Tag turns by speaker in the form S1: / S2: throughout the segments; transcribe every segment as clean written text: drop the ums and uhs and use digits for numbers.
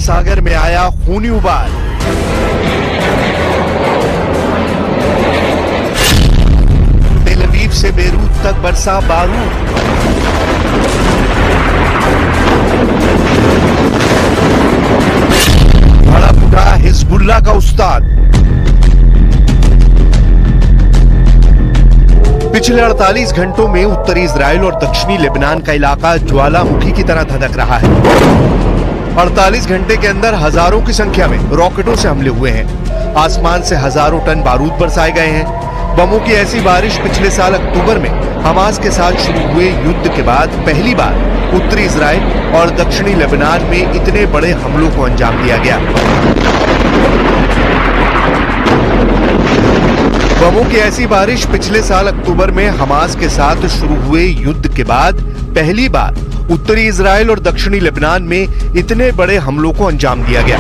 S1: सागर में आया खूनी उबाल। तेल अवीव से बेरूत तक बरसा बारूद। भड़क उठा हिजबुल्लाह का उस्ताद। पिछले 48 घंटों में उत्तरी इजराइल और दक्षिणी लेबनान का इलाका ज्वालामुखी की तरह धधक रहा है। 48 घंटे के अंदर हजारों की संख्या में रॉकेटों से हमले हुए हैं। आसमान से हजारों टन बारूद बरसाए गए हैं। बमों की ऐसी बारिश पिछले साल अक्टूबर में हमास के साथ शुरू हुए युद्ध के बाद पहली बार उत्तरी इजराइल और दक्षिणी लेबनान में इतने बड़े हमलों को अंजाम दिया गया। बमों की ऐसी बारिश पिछले साल अक्टूबर में हमास के साथ शुरू हुए युद्ध के बाद पहली बार उत्तरी इजराइल और दक्षिणी लेबनान में इतने बड़े हमलों को अंजाम दिया गया।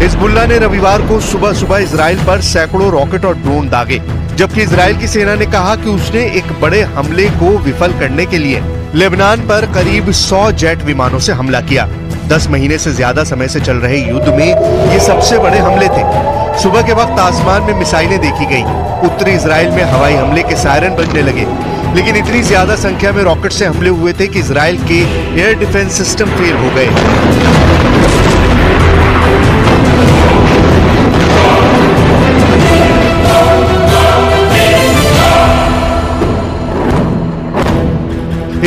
S1: हिजबुल्लाह ने रविवार को सुबह सुबह इजराइल पर सैकड़ों रॉकेट और ड्रोन दागे, जबकि इजराइल की सेना ने कहा कि उसने एक बड़े हमले को विफल करने के लिए लेबनान पर करीब 100 जेट विमानों से हमला किया। 10 महीने से ज्यादा समय से चल रहे युद्ध में ये सबसे बड़े हमले थे। सुबह के वक्त आसमान में मिसाइलें देखी गईं। उत्तरी इजराइल में हवाई हमले के सायरन बजने लगे, लेकिन इतनी ज्यादा संख्या में रॉकेट से हमले हुए थे कि इजराइल के एयर डिफेंस सिस्टम फेल हो गए।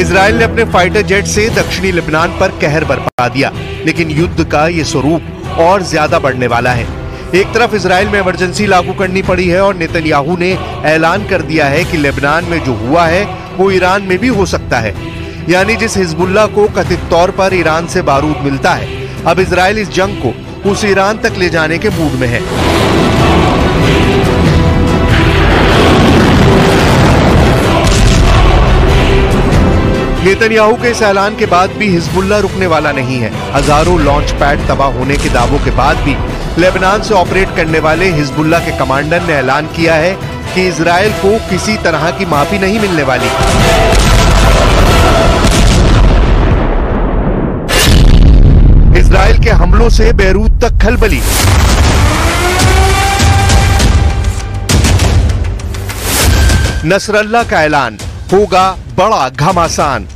S1: इजराइल ने अपने फाइटर जेट से दक्षिणी लेबनान पर कहर बरपा दिया, लेकिन युद्ध का ये स्वरूप और ज्यादा बढ़ने वाला है। एक तरफ इजराइल में इमरजेंसी लागू करनी पड़ी है और नेतन्याहू ने ऐलान कर दिया है कि लेबनान में जो हुआ है वो ईरान में भी हो सकता है। यानी जिस हिजबुल्लाह को कथित तौर पर ईरान से बारूद मिलता है, अब इजराइल इस जंग को उस ईरान तक ले जाने के मूड में है। नेतन्याहू के इस ऐलान के बाद भी हिजबुल्लाह रुकने वाला नहीं है। हजारों लॉन्च पैड तबाह होने के दावों के बाद भी लेबनान से ऑपरेट करने वाले हिजबुल्लाह के कमांडर ने ऐलान किया है कि इजराइल को किसी तरह की माफी नहीं मिलने वाली। इजराइल के हमलों से बेरूत तक खलबली। नसरल्लाह का ऐलान, होगा बड़ा घमासान।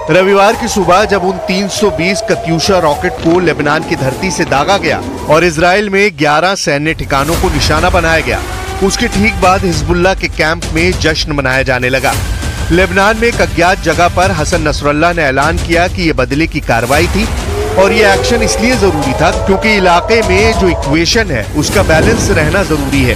S1: रविवार की सुबह जब उन 320 कत्यूशा रॉकेट को लेबनान की धरती से दागा गया और इजराइल में 11 सैन्य ठिकानों को निशाना बनाया गया, उसके ठीक बाद हिजबुल्लाह के कैंप में जश्न मनाया जाने लगा। लेबनान में एक अज्ञात जगह पर हसन नसरुल्लाह ने ऐलान किया कि यह बदले की कार्रवाई थी और ये एक्शन इसलिए जरूरी था क्योंकि इलाके में जो इक्वेशन है उसका बैलेंस रहना जरूरी है।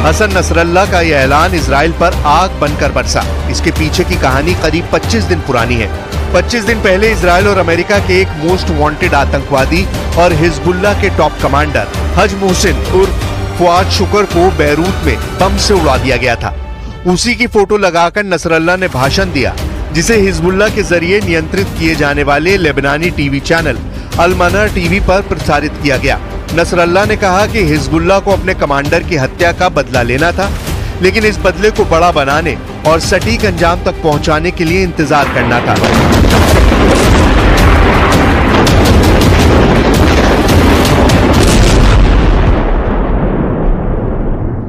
S1: हसन नसरल्लाह का यह ऐलान इजराइल पर आग बनकर बरसा। इसके पीछे की कहानी करीब 25 दिन पुरानी है। 25 दिन पहले इजराइल और अमेरिका के एक मोस्ट वांटेड आतंकवादी और हिजबुल्लाह के टॉप कमांडर हज मोहसिन उर्फ फुआद शुक्र को बैरूत में बम से उड़ा दिया गया था। उसी की फोटो लगाकर नसरल्लाह ने भाषण दिया, जिसे हिजबुल्लाह के जरिए नियंत्रित किए जाने वाले लेबनानी टीवी चैनल अल-मनार टीवी पर प्रसारित किया गया। नसरल्लाह ने कहा कि हिजबुल्लाह को अपने कमांडर की हत्या का बदला लेना था, लेकिन इस बदले को बड़ा बनाने और सटीक अंजाम तक पहुंचाने के लिए इंतजार करना था।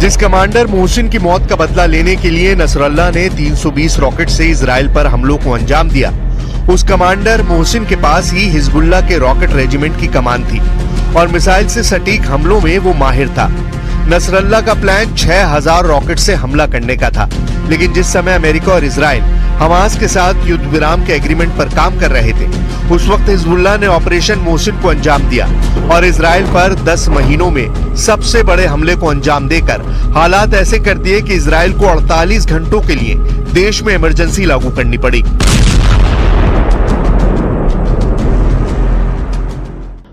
S1: जिस कमांडर मोहसिन की मौत का बदला लेने के लिए नसरल्लाह ने 320 रॉकेट से इजराइल पर हमलों को अंजाम दिया, उस कमांडर मोहसिन के पास ही हिजबुल्लाह के रॉकेट रेजिमेंट की कमान थी और मिसाइल से सटीक हमलों में वो माहिर था। नसरल्ला का प्लान 6000 रॉकेट से हमला करने का था, लेकिन जिस समय अमेरिका और इजराइल हमास के साथ युद्ध विराम के एग्रीमेंट पर काम कर रहे थे, उस वक्त हिजबुल्लाह ने ऑपरेशन मोहसिन को अंजाम दिया और इजराइल पर 10 महीनों में सबसे बड़े हमले को अंजाम देकर हालात ऐसे कर दिए कि इजराइल को 48 घंटों के लिए देश में इमरजेंसी लागू करनी पड़ी।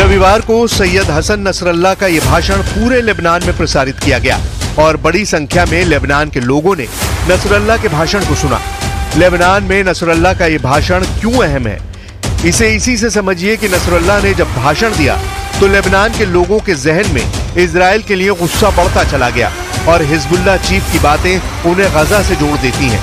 S1: रविवार को सैयद हसन नसरल्ला का यह भाषण पूरे लेबनान में प्रसारित किया गया और बड़ी संख्या में लेबनान के लोगों ने नसरल्ला के भाषण को सुना। लेबनान में नसरल्ला का यह भाषण क्यों अहम है, इसे इसी से समझिए कि नसरल्ला ने जब भाषण दिया तो लेबनान के लोगों के जहन में इजराइल के लिए गुस्सा बढ़ता चला गया और हिजबुल्लाह चीफ की बातें उन्हें गजा से जोड़ देती हैं।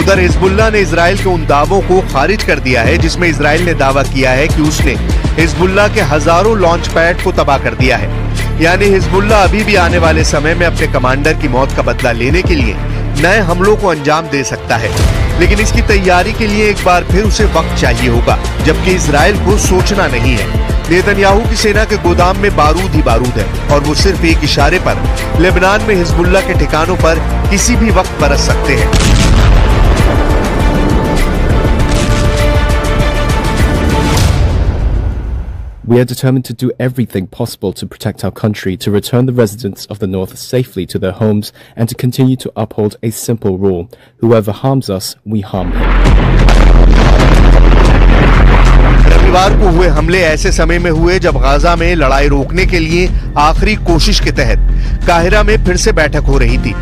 S1: उधर हिजबुल्लाह ने इजराइल के उन दावों को खारिज कर दिया है जिसमें इजराइल ने दावा किया है कि उसने हिजबुल्लाह के हजारों लॉन्च पैड को तबाह कर दिया है। यानी हिजबुल्लाह अभी भी आने वाले समय में अपने कमांडर की मौत का बदला लेने के लिए नए हमलों को अंजाम दे सकता है, लेकिन इसकी तैयारी के लिए एक बार फिर उसे वक्त चाहिए होगा, जबकि इजराइल को सोचना नहीं है। नेतन्याहू की सेना के गोदाम में बारूद ही बारूद है और वो सिर्फ एक इशारे पर लेबनान में हिजबुल्लाह के ठिकानों पर किसी भी वक्त बरस सकते हैं।
S2: We are determined to do everything possible to protect our country, to return the residents of the North safely to their homes, and to continue to uphold a simple rule: whoever harms us, we harm him.
S1: रविवार को हुए हमले ऐसे समय में हुए जब Gaza में लड़ाई रोकने के लिए आखिरी कोशिश के तहत काहिरा में फिर से बैठक हो रही थी।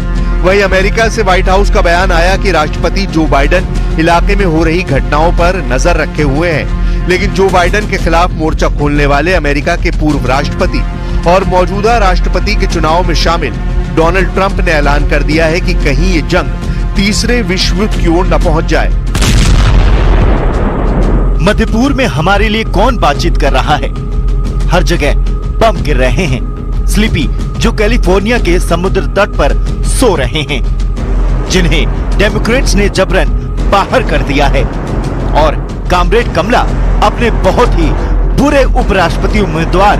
S1: वहीं अमेरिका से व्हाइट हाउस का बयान आया कि राष्ट्रपति जो बाइडेन इलाके में हो रही घटनाओं पर नजर रखे हुए हैं, लेकिन जो बाइडेन के खिलाफ मोर्चा खोलने वाले अमेरिका के पूर्व राष्ट्रपति और मौजूदा राष्ट्रपति के चुनाव में शामिल डोनाल्ड ट्रंप ने ऐलान कर दिया है कि कहीं ये जंग तीसरे विश्व युद्ध की ओर न पहुंच जाए।
S3: मध्यपूर्व में हमारे लिए कौन बातचीत कर रहा है? हर जगह बम गिर रहे हैं। स्लीपी जो कैलिफोर्निया के समुद्र तट पर सो रहे हैं, जिन्हें डेमोक्रेट्स ने जबरन बाहर कर दिया है, और कामरेड कमला अपने बहुत ही बुरे उपराष्ट्रपति उम्मीदवार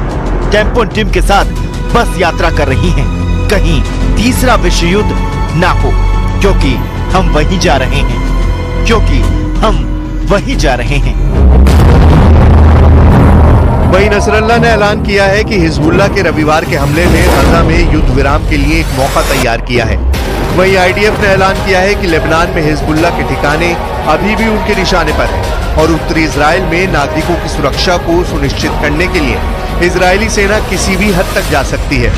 S3: टेम्पो टिम के साथ बस यात्रा कर रही हैं। कहीं तीसरा विश्व युद्ध ना हो, क्योंकि हम वहीं जा रहे हैं, क्योंकि हम वहीं जा रहे हैं।
S1: वहीं नसरल्ला ने ऐलान किया है कि हिजबुल्लाह के रविवार के हमले ने गजा में युद्ध विराम के लिए एक मौका तैयार किया है। वहीं आईडीएफ ने ऐलान किया है कि लेबनान में हिजबुल्लाह के ठिकाने अभी भी उनके निशाने पर हैं और उत्तरी इजराइल में नागरिकों की सुरक्षा को सुनिश्चित करने के लिए इजरायली सेना किसी भी हद तक जा सकती है।